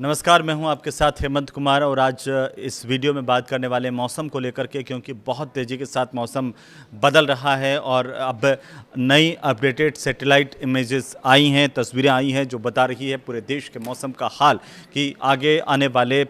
नमस्कार, मैं हूं आपके साथ हेमंत कुमार और आज इस वीडियो में बात करने वाले मौसम को लेकर के, क्योंकि बहुत तेज़ी के साथ मौसम बदल रहा है और अब नई अपडेटेड सैटेलाइट इमेजेस आई हैं, तस्वीरें आई हैं जो बता रही है पूरे देश के मौसम का हाल कि आगे आने वाले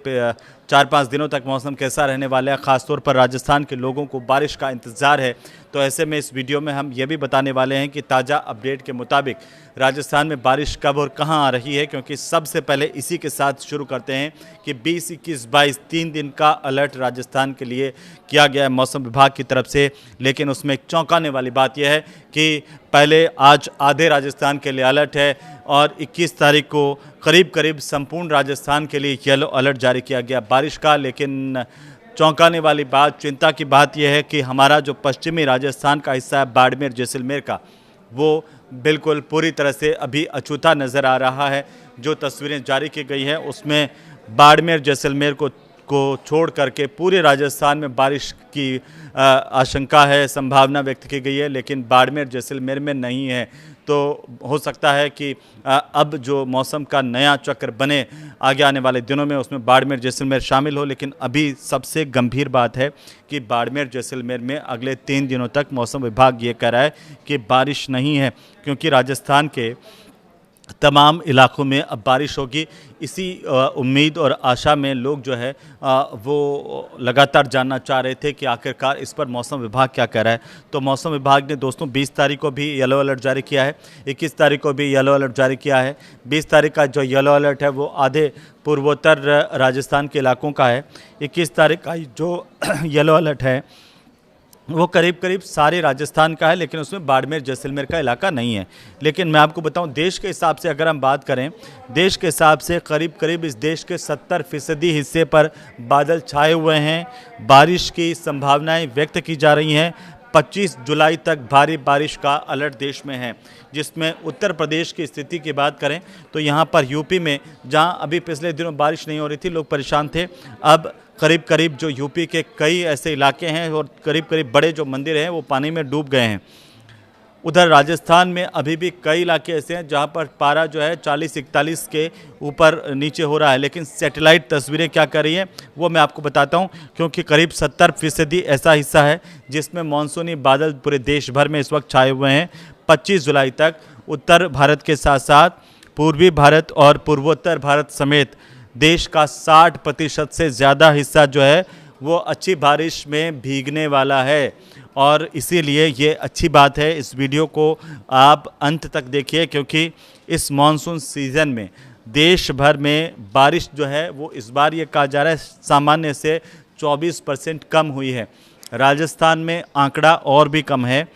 4-5 दिनों तक मौसम कैसा रहने वाला है। ख़ासतौर पर राजस्थान के लोगों को बारिश का इंतज़ार है। तो ऐसे में इस वीडियो में हम ये भी बताने वाले हैं कि ताज़ा अपडेट के मुताबिक राजस्थान में बारिश कब और कहां आ रही है, क्योंकि सबसे पहले इसी के साथ शुरू करते हैं कि 20, 21, 22 3 दिन का अलर्ट राजस्थान के लिए किया गया है मौसम विभाग की तरफ से। लेकिन उसमें एक चौंकाने वाली बात यह है कि पहले आज आधे राजस्थान के लिए अलर्ट है और 21 तारीख को करीब करीब संपूर्ण राजस्थान के लिए येलो अलर्ट जारी किया गया बारिश का। लेकिन चौंकाने वाली बात, चिंता की बात यह है कि हमारा जो पश्चिमी राजस्थान का हिस्सा है बाड़मेर जैसलमेर का, वो बिल्कुल पूरी तरह से अभी अछूता नज़र आ रहा है। जो तस्वीरें जारी की गई हैं उसमें बाड़मेर जैसलमेर को छोड़ करके पूरे राजस्थान में बारिश की आशंका है, संभावना व्यक्त की गई है, लेकिन बाड़मेर जैसलमेर में नहीं है। तो हो सकता है कि अब जो मौसम का नया चक्र बने आगे आने वाले दिनों में, उसमें बाड़मेर जैसलमेर शामिल हो। लेकिन अभी सबसे गंभीर बात है कि बाड़मेर जैसलमेर में अगले 3 दिनों तक मौसम विभाग ये कह रहा है कि बारिश नहीं है, क्योंकि राजस्थान के तमाम इलाकों में अब बारिश होगी। इसी उम्मीद और आशा में लोग जो है वो लगातार जानना चाह रहे थे कि आखिरकार इस पर मौसम विभाग क्या कह रहा है। तो मौसम विभाग ने दोस्तों 20 तारीख को भी येलो अलर्ट जारी किया है, 21 तारीख को भी येलो अलर्ट जारी किया है। 20 तारीख का जो येलो अलर्ट है वो आधे पूर्वोत्तर राजस्थान के इलाकों का है। 21 तारीख का जो येलो अलर्ट है वो करीब करीब सारे राजस्थान का है, लेकिन उसमें बाड़मेर जैसलमेर का इलाका नहीं है। लेकिन मैं आपको बताऊं, देश के हिसाब से अगर हम बात करें, देश के हिसाब से करीब करीब इस देश के 70% हिस्से पर बादल छाए हुए हैं। बारिश की संभावनाएं व्यक्त की जा रही हैं। 25 जुलाई तक भारी बारिश का अलर्ट देश में है, जिसमें उत्तर प्रदेश की स्थिति की बात करें तो यहाँ पर यूपी में, जहाँ अभी पिछले दिनों बारिश नहीं हो रही थी, लोग परेशान थे, अब करीब करीब जो यूपी के कई ऐसे इलाके हैं और करीब करीब बड़े जो मंदिर हैं वो पानी में डूब गए हैं। उधर राजस्थान में अभी भी कई इलाके ऐसे हैं जहां पर पारा जो है 40-41 के ऊपर नीचे हो रहा है। लेकिन सैटेलाइट तस्वीरें क्या कर रही हैं वो मैं आपको बताता हूं, क्योंकि करीब 70% ऐसा हिस्सा है जिसमें मानसूनी बादल पूरे देश भर में इस वक्त छाए हुए हैं। 25 जुलाई तक उत्तर भारत के साथ साथ पूर्वी भारत और पूर्वोत्तर भारत समेत देश का 60% से ज़्यादा हिस्सा जो है वो अच्छी बारिश में भीगने वाला है। और इसीलिए ये अच्छी बात है, इस वीडियो को आप अंत तक देखिए, क्योंकि इस मानसून सीज़न में देश भर में बारिश जो है वो इस बार ये कहा जा रहा है सामान्य से 24% कम हुई है। राजस्थान में आंकड़ा और भी कम है।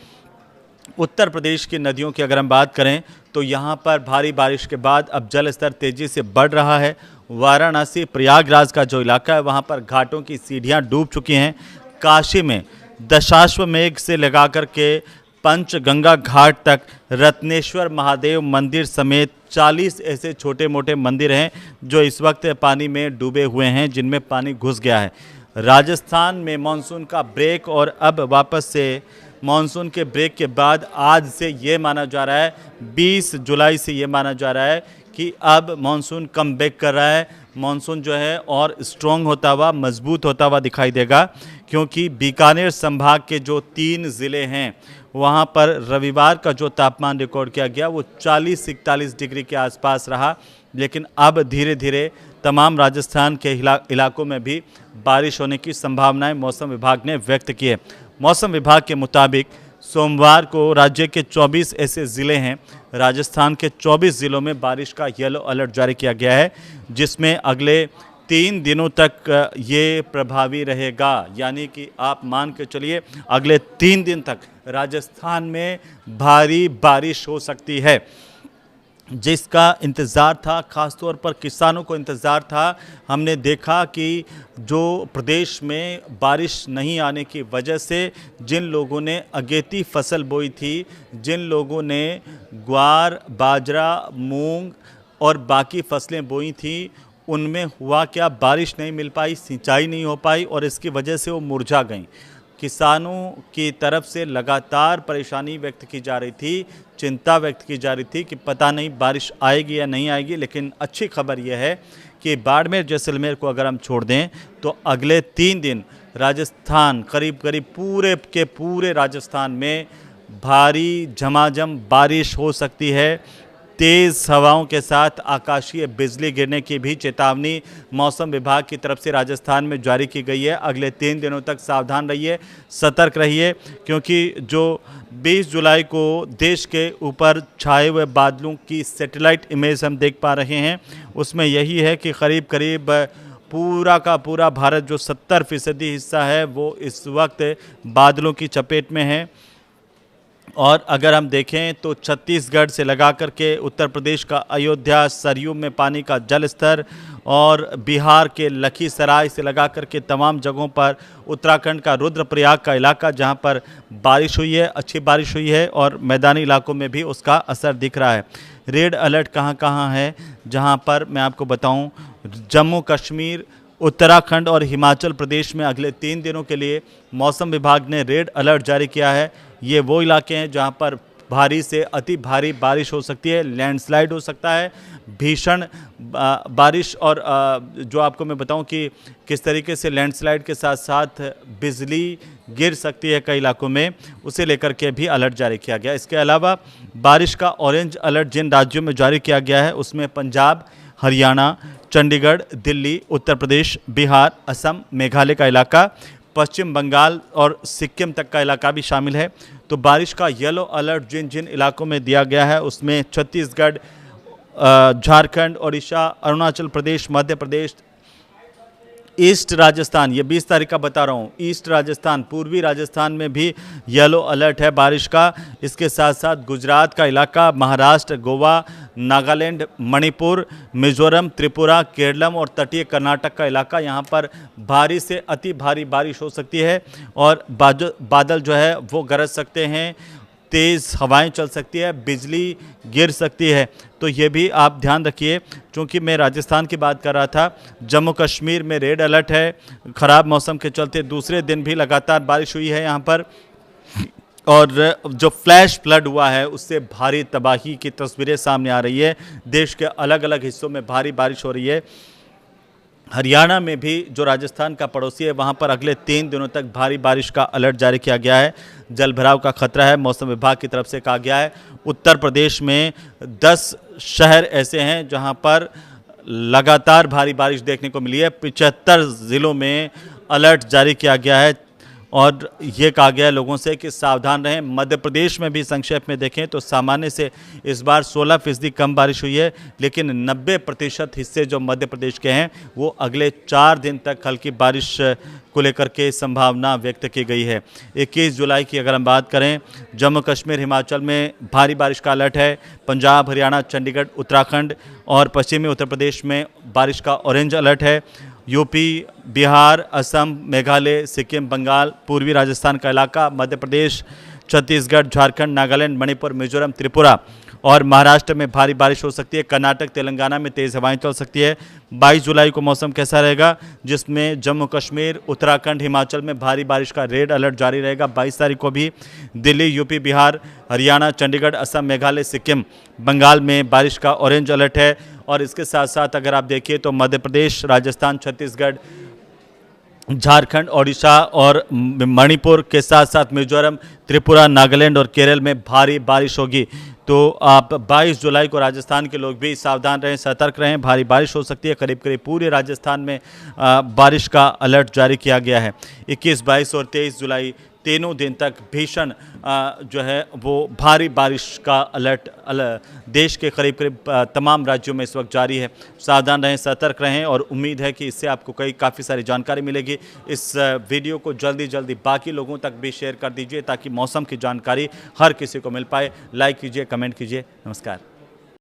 उत्तर प्रदेश की नदियों की अगर हम बात करें तो यहाँ पर भारी बारिश के बाद अब जल स्तर तेज़ी से बढ़ रहा है। वाराणसी प्रयागराज का जो इलाका है वहाँ पर घाटों की सीढ़ियाँ डूब चुकी हैं। काशी में दशाश्वमेध से लगाकर के पंचगंगा घाट तक रत्नेश्वर महादेव मंदिर समेत 40 ऐसे छोटे मोटे मंदिर हैं जो इस वक्त पानी में डूबे हुए हैं, जिनमें पानी घुस गया है। राजस्थान में मानसून का ब्रेक और अब वापस से मानसून के ब्रेक के बाद आज से ये माना जा रहा है, 20 जुलाई से ये माना जा रहा है कि अब मानसून कम बैक कर रहा है। मानसून जो है और स्ट्रॉन्ग होता हुआ, मजबूत होता हुआ दिखाई देगा, क्योंकि बीकानेर संभाग के जो 3 ज़िले हैं वहाँ पर रविवार का जो तापमान रिकॉर्ड किया गया वो 40-41 डिग्री के आसपास रहा। लेकिन अब धीरे धीरे तमाम राजस्थान के इलाकों में भी बारिश होने की संभावनाएं मौसम विभाग ने व्यक्त की है। मौसम विभाग के मुताबिक सोमवार को राज्य के 24 ऐसे ज़िले हैं, राजस्थान के 24 ज़िलों में बारिश का येलो अलर्ट जारी किया गया है, जिसमें अगले 3 दिनों तक ये प्रभावी रहेगा। यानी कि आप मान के चलिए अगले 3 दिन तक राजस्थान में भारी बारिश हो सकती है, जिसका इंतज़ार था, ख़ासतौर पर किसानों को इंतज़ार था। हमने देखा कि जो प्रदेश में बारिश नहीं आने की वजह से जिन लोगों ने अगेती फसल बोई थी, जिन लोगों ने ग्वार, बाजरा, मूंग और बाकी फसलें बोई थी, उनमें हुआ क्या, बारिश नहीं मिल पाई, सिंचाई नहीं हो पाई और इसकी वजह से वो मुरझा गईं। किसानों की तरफ से लगातार परेशानी व्यक्त की जा रही थी, चिंता व्यक्त की जा रही थी कि पता नहीं बारिश आएगी या नहीं आएगी। लेकिन अच्छी खबर यह है कि बाड़मेर जैसलमेर को अगर हम छोड़ दें तो अगले 3 दिन राजस्थान करीब करीब पूरे के पूरे राजस्थान में भारी झमाझम बारिश हो सकती है। तेज़ हवाओं के साथ आकाशीय बिजली गिरने की भी चेतावनी मौसम विभाग की तरफ से राजस्थान में जारी की गई है। अगले 3 दिनों तक सावधान रहिए, सतर्क रहिए, क्योंकि जो 20 जुलाई को देश के ऊपर छाए हुए बादलों की सैटेलाइट इमेज हम देख पा रहे हैं, उसमें यही है कि करीब करीब पूरा का पूरा भारत जो 70% हिस्सा है वो इस वक्त बादलों की चपेट में है। और अगर हम देखें तो छत्तीसगढ़ से लगा करके उत्तर प्रदेश का अयोध्या, सरयू में पानी का जल स्तर, और बिहार के लखीसराय से लगा करके तमाम जगहों पर, उत्तराखंड का रुद्रप्रयाग का इलाका जहां पर बारिश हुई है, अच्छी बारिश हुई है, और मैदानी इलाकों में भी उसका असर दिख रहा है। रेड अलर्ट कहां कहां है, जहां पर मैं आपको बताऊं, जम्मू कश्मीर, उत्तराखंड और हिमाचल प्रदेश में अगले 3 दिनों के लिए मौसम विभाग ने रेड अलर्ट जारी किया है। ये वो इलाके हैं जहां पर भारी से अति भारी बारिश हो सकती है, लैंडस्लाइड हो सकता है, भीषण बारिश, और जो आपको मैं बताऊं कि किस तरीके से लैंडस्लाइड के साथ साथ बिजली गिर सकती है कई इलाकों में, उसे लेकर के भी अलर्ट जारी किया गया। इसके अलावा बारिश का ऑरेंज अलर्ट जिन राज्यों में जारी किया गया है उसमें पंजाब, हरियाणा, चंडीगढ़, दिल्ली, उत्तर प्रदेश, बिहार, असम, मेघालय का इलाका, पश्चिम बंगाल और सिक्किम तक का इलाका भी शामिल है। तो बारिश का येलो अलर्ट जिन जिन इलाकों में दिया गया है उसमें छत्तीसगढ़, झारखंड, ओडिशा, अरुणाचल प्रदेश, मध्य प्रदेश, ईस्ट राजस्थान, ये 20 तारीख का बता रहा हूँ, ईस्ट राजस्थान, पूर्वी राजस्थान में भी येलो अलर्ट है बारिश का। इसके साथ साथ गुजरात का इलाका, महाराष्ट्र, गोवा, नागालैंड, मणिपुर, मिजोरम, त्रिपुरा, केरलम और तटीय कर्नाटक का इलाका, यहाँ पर भारी से अति भारी बारिश हो सकती है, और बादल जो है वो गरज सकते हैं, तेज़ हवाएं चल सकती है, बिजली गिर सकती है। तो ये भी आप ध्यान रखिए। क्योंकि मैं राजस्थान की बात कर रहा था, जम्मू कश्मीर में रेड अलर्ट है, ख़राब मौसम के चलते दूसरे दिन भी लगातार बारिश हुई है यहाँ पर, और जो फ्लैश फ्लड हुआ है उससे भारी तबाही की तस्वीरें सामने आ रही है। देश के अलग अलग हिस्सों में भारी बारिश हो रही है। हरियाणा में भी जो राजस्थान का पड़ोसी है वहाँ पर अगले 3 दिनों तक भारी बारिश का अलर्ट जारी किया गया है। जल भराव का खतरा है, मौसम विभाग की तरफ से कहा गया है। उत्तर प्रदेश में 10 शहर ऐसे हैं जहाँ पर लगातार भारी बारिश देखने को मिली है। 75 ज़िलों में अलर्ट जारी किया गया है, और ये कहा गया है लोगों से कि सावधान रहें। मध्य प्रदेश में भी संक्षेप में देखें तो सामान्य से इस बार 16% कम बारिश हुई है, लेकिन 90% हिस्से जो मध्य प्रदेश के हैं वो अगले 4 दिन तक हल्की बारिश को लेकर के संभावना व्यक्त की गई है। 21 जुलाई की अगर हम बात करें, जम्मू कश्मीर, हिमाचल में भारी बारिश का अलर्ट है। पंजाब, हरियाणा, चंडीगढ़, उत्तराखंड और पश्चिमी उत्तर प्रदेश में बारिश का ऑरेंज अलर्ट है। यूपी, बिहार, असम, मेघालय, सिक्किम, बंगाल, पूर्वी राजस्थान का इलाका, मध्य प्रदेश, छत्तीसगढ़, झारखंड, नागालैंड, मणिपुर, मिजोरम, त्रिपुरा और महाराष्ट्र में भारी बारिश हो सकती है। कर्नाटक, तेलंगाना में तेज़ हवाएं चल सकती है। 22 जुलाई को मौसम कैसा रहेगा, जिसमें जम्मू कश्मीर, उत्तराखंड, हिमाचल में भारी बारिश का रेड अलर्ट जारी रहेगा। 22 तारीख को भी दिल्ली, यूपी, बिहार, हरियाणा, चंडीगढ़, असम, मेघालय, सिक्किम, बंगाल में बारिश का ऑरेंज अलर्ट है। और इसके साथ साथ अगर आप देखिए तो मध्य प्रदेश, राजस्थान, छत्तीसगढ़, झारखंड, ओडिशा और मणिपुर के साथ साथ मिजोरम, त्रिपुरा, नागालैंड और केरल में भारी बारिश होगी। तो आप 22 जुलाई को राजस्थान के लोग भी सावधान रहें, सतर्क रहें। भारी बारिश हो सकती है, करीब करीब पूरे राजस्थान में बारिश का अलर्ट जारी किया गया है। 21, 22 और 23 जुलाई तीनों दिन तक भीषण जो है वो भारी बारिश का अलर्ट देश के करीब करीब तमाम राज्यों में इस वक्त जारी है। सावधान रहें, सतर्क रहें और उम्मीद है कि इससे आपको काफ़ी सारी जानकारी मिलेगी। इस वीडियो को जल्दी बाकी लोगों तक भी शेयर कर दीजिए ताकि मौसम की जानकारी हर किसी को मिल पाए। लाइक कीजिए, कमेंट कीजिए। नमस्कार।